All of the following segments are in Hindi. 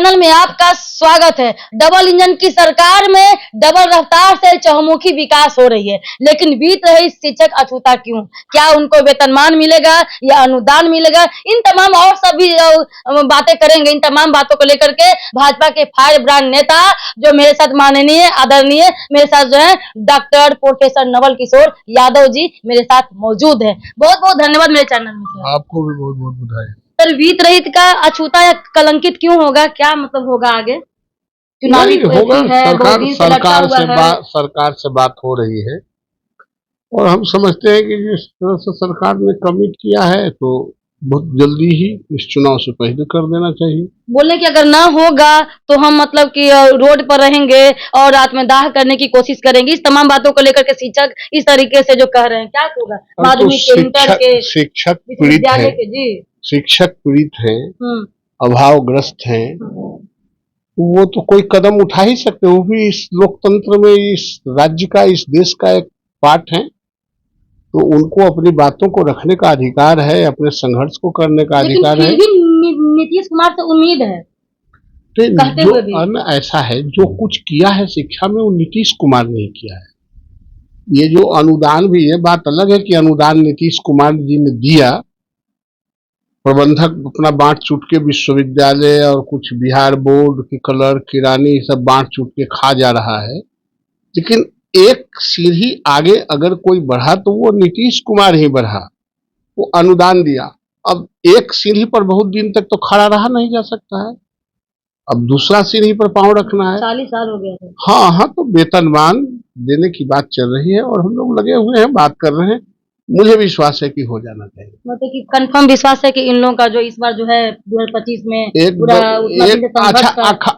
चैनल में आपका स्वागत है। डबल इंजन की सरकार में डबल रफ्तार से चहुमुखी विकास हो रही है, लेकिन बीत रही शिक्षक अछूता क्यों? क्या उनको वेतनमान मिलेगा या अनुदान मिलेगा? इन तमाम और सभी बातें करेंगे। इन तमाम बातों को लेकर के भाजपा के फायर ब्रांड नेता जो मेरे साथ माननीय आदरणीय मेरे साथ जो है डॉक्टर प्रोफेसर नवल किशोर यादव जी मेरे साथ मौजूद है। बहुत बहुत धन्यवाद मेरे चैनल में। आपको भी बहुत बहुत बधाई। सर, वित्त रहित का अछूता या कलंकित क्यों होगा? क्या मतलब होगा आगे? चुनावी होगा, सरकार से बात हो रही है और हम समझते हैं कि जिस तरह से सरकार ने कमिट किया है तो बहुत जल्दी ही इस चुनाव से पहले कर देना चाहिए। बोले कि अगर ना होगा तो हम मतलब कि रोड पर रहेंगे और रात में दाह करने की कोशिश करेंगे। इस तमाम बातों को लेकर के शिक्षक इस तरीके से जो कह रहे हैं, क्या होगा? माध्यमिक इंटर के शिक्षक पीड़ित है, जी शिक्षक पीड़ित हैं, अभावग्रस्त हैं, वो तो कोई कदम उठा ही सकते, वो भी इस लोकतंत्र में, इस राज्य का, इस देश का एक पार्ट है, तो उनको अपनी बातों को रखने का अधिकार है, अपने संघर्ष को करने का अधिकार है। नीतीश कुमार से उम्मीद है जो ऐसा है, जो कुछ किया है शिक्षा में वो नीतीश कुमार ने किया है। ये जो अनुदान भी है, बात अलग है कि अनुदान नीतीश कुमार जी ने दिया, प्रबंधक अपना बांट चूट के विश्वविद्यालय और कुछ बिहार बोर्ड के क्लर्क किरानी सब बांट चूट के खा जा रहा है, लेकिन एक सीढ़ी आगे अगर कोई बढ़ा तो वो नीतीश कुमार ही बढ़ा, वो अनुदान दिया। अब एक सीढ़ी पर बहुत दिन तक तो खड़ा रहा नहीं जा सकता है, अब दूसरा सीढ़ी पर पांव रखना है। 40 साल हो गया है। हाँ, तो वेतनमान देने की बात चल रही है और हम लोग लगे हुए हैं, बात कर रहे हैं। मुझे विश्वास है कि हो जाना चाहिए। मतलब कि कंफर्म विश्वास है कि इन लोगों का जो इस बार जो है 2025 में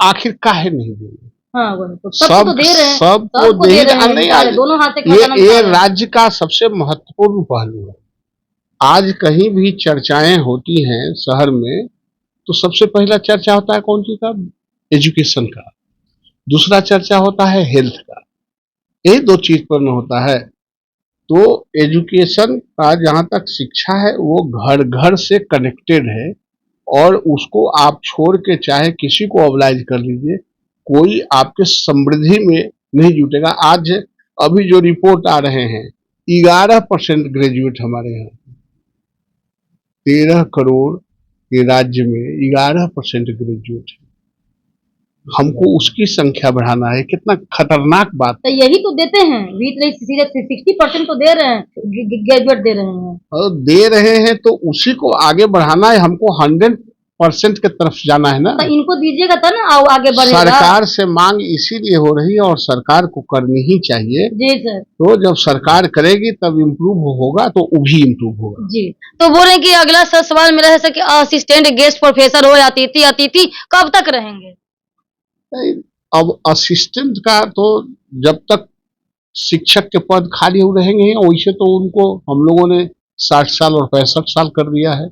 आखिर काहे नहीं देंगे? हाँ, तो सबको दे रहे हैं, सबको दे रहे हैं, दोनों हाथ से। ये राज्य का सबसे महत्वपूर्ण पहलू है। आज कहीं भी चर्चाएं होती हैं शहर में तो सबसे पहला चर्चा होता है कौन सी का? एजुकेशन का। दूसरा चर्चा होता है हेल्थ का। ये दो चीज पर न होता है। तो एजुकेशन का जहां तक शिक्षा है वो घर घर से कनेक्टेड है और उसको आप छोड़ के चाहे किसी को ऑब्लाइज कर लीजिए, कोई आपके समृद्धि में नहीं जुटेगा। आज अभी जो रिपोर्ट आ रहे हैं, 11% ग्रेजुएट हमारे यहाँ, 13 करोड़ के राज्य में 11% ग्रेजुएट है। हमको उसकी संख्या बढ़ाना है। कितना खतरनाक बात है। तो यही तो देते हैं, 60% तो दे रहे हैं, ग्रेजुएट दे रहे हैं और तो उसी को आगे बढ़ाना है। हमको 100% के तरफ जाना है ना। तो इनको दीजिएगा तो ना आगे बढ़ेगा। सरकार से मांग इसीलिए हो रही है और सरकार को करनी ही चाहिए। जी सर। तो जब सरकार करेगी तब इम्प्रूव होगा, तो वो भी इम्प्रूव होगा। जी, तो बोल रहे कि अगला सवाल मेरा है सर कि असिस्टेंट गेस्ट प्रोफेसर हो या अतिथि कब तक रहेंगे? अब असिस्टेंट का तो जब तक शिक्षक के पद खाली हो रहेंगे, वैसे तो उनको हम लोगों ने 60 साल और 65 साल कर दिया है।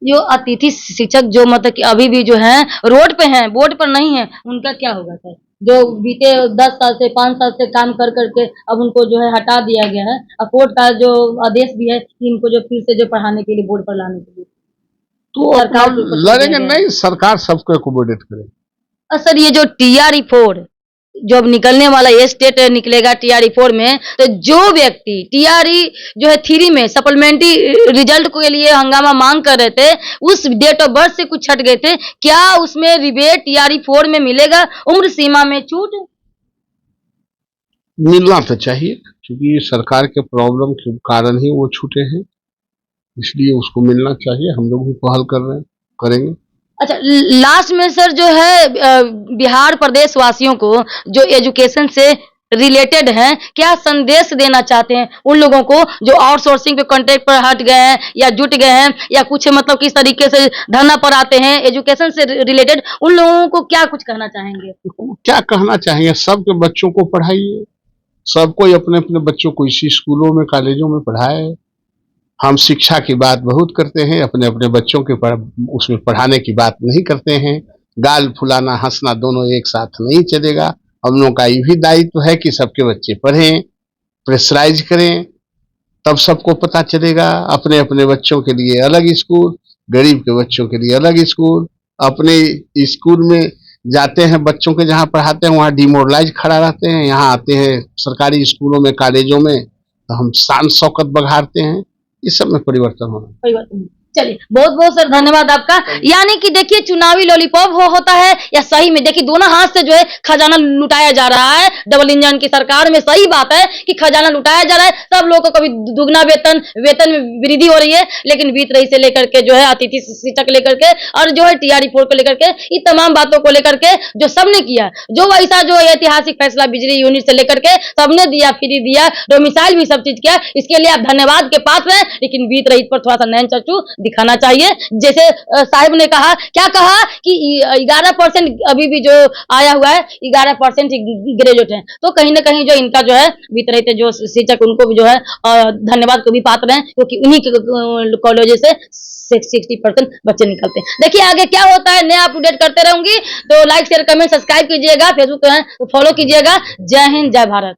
जो अतिथि शिक्षक जो मतलब कि अभी भी जो है रोड पे हैं, बोर्ड पर नहीं है, उनका क्या होगा सर? जो बीते 10 साल से 5 साल से काम कर करके अब उनको जो है हटा दिया गया है। कोर्ट का जो आदेश भी है कि इनको जो फिर से जो पढ़ाने के लिए बोर्ड पर लाने के लिए, तो सरकार लड़ेंगे नहीं, सरकार सबको एकोमोडेट करेगी। सर, ये जो TRE-4 जो अब निकलने वाला ये स्टेट निकलेगा TRE-4 में, तो जो व्यक्ति TRE जो है 3 में सप्लीमेंट्री रिजल्ट के लिए हंगामा मांग कर रहे थे, उस डेट ऑफ बर्थ से कुछ छट गए थे, क्या उसमें रिबेट TRE-4 में मिलेगा? उम्र सीमा में छूट मिलना तो चाहिए, क्योंकि सरकार के प्रॉब्लम के कारण ही वो छूटे हैं, इसलिए उसको मिलना चाहिए। हम लोग भी पहल कर रहे हैं, करेंगे। अच्छा, लास्ट में सर जो है बिहार प्रदेश वासियों को जो एजुकेशन से रिलेटेड हैं, क्या संदेश देना चाहते हैं उन लोगों को जो आउटसोर्सिंग पे कॉन्ट्रैक्ट पर हट गए हैं या जुट गए हैं या कुछ मतलब किस तरीके से धरना पर आते हैं एजुकेशन से रिलेटेड, उन लोगों को क्या कुछ कहना चाहेंगे? क्या कहना चाहेंगे? सबके बच्चों को पढ़ाइए, सबको अपने अपने बच्चों को इसी स्कूलों में कॉलेजों में पढ़ाए। हम शिक्षा की बात बहुत करते हैं, अपने अपने बच्चों के उसमें पढ़ाने की बात नहीं करते हैं। गाल फुलाना हंसना दोनों एक साथ नहीं चलेगा। हम लोगों का ये भी दायित्व है कि सबके बच्चे पढ़ें, प्रेशराइज करें, तब सबको पता चलेगा। अपने अपने बच्चों के लिए अलग स्कूल, गरीब के बच्चों के लिए अलग स्कूल, अपने स्कूल में जाते हैं, बच्चों के जहाँ पढ़ाते हैं वहाँ डिमोरलाइज खड़ा रहते हैं, यहाँ आते हैं सरकारी स्कूलों में, कॉलेजों में तो हम शान शौकत बघारते हैं। इस सब में परिवर्तन होना। कोई बात नहीं। चलिए, बहुत बहुत सर धन्यवाद आपका। यानी कि देखिए, चुनावी लॉलीपॉप होता है या सही में देखिए दोनों हाथ से जो है खजाना लुटाया जा रहा है डबल इंजन की सरकार में। सही बात है कि खजाना लुटाया जा रहा है, सब लोगों को कभी दुगना वेतन में वृद्धि हो रही है, लेकिन बीत रही से लेकर के जो है अतिथि शिक्षक लेकर के और जो है टीआरई 4 को लेकर के, ये तमाम बातों को लेकर के जो सबने किया, जो वैसा जो ऐतिहासिक फैसला बिजली यूनिट से लेकर के सबने दिया, फ्री दिया, डोमिसाइल भी सब चीज किया, इसके लिए आप धन्यवाद के पात्र हैं। लेकिन बीत रही पर थोड़ा सा नैन चचू दिखाना चाहिए। जैसे साहिब ने कहा, क्या कहा कि 11% अभी भी जो आया हुआ है 11% ग्रेजुएट है, तो कहीं ना कहीं जो इनका जो है बीत रहे थे जो शिक्षक, उनको भी जो है धन्यवाद को भी पात्र हैं, क्योंकि उन्हीं कॉलेज से 60% बच्चे निकलते हैं। देखिए आगे क्या होता है, नया अपडेट करते रहूंगी, तो लाइक शेयर कमेंट सब्सक्राइब कीजिएगा, फेसबुक पे है तो फॉलो कीजिएगा। जय हिंद, जय भारत।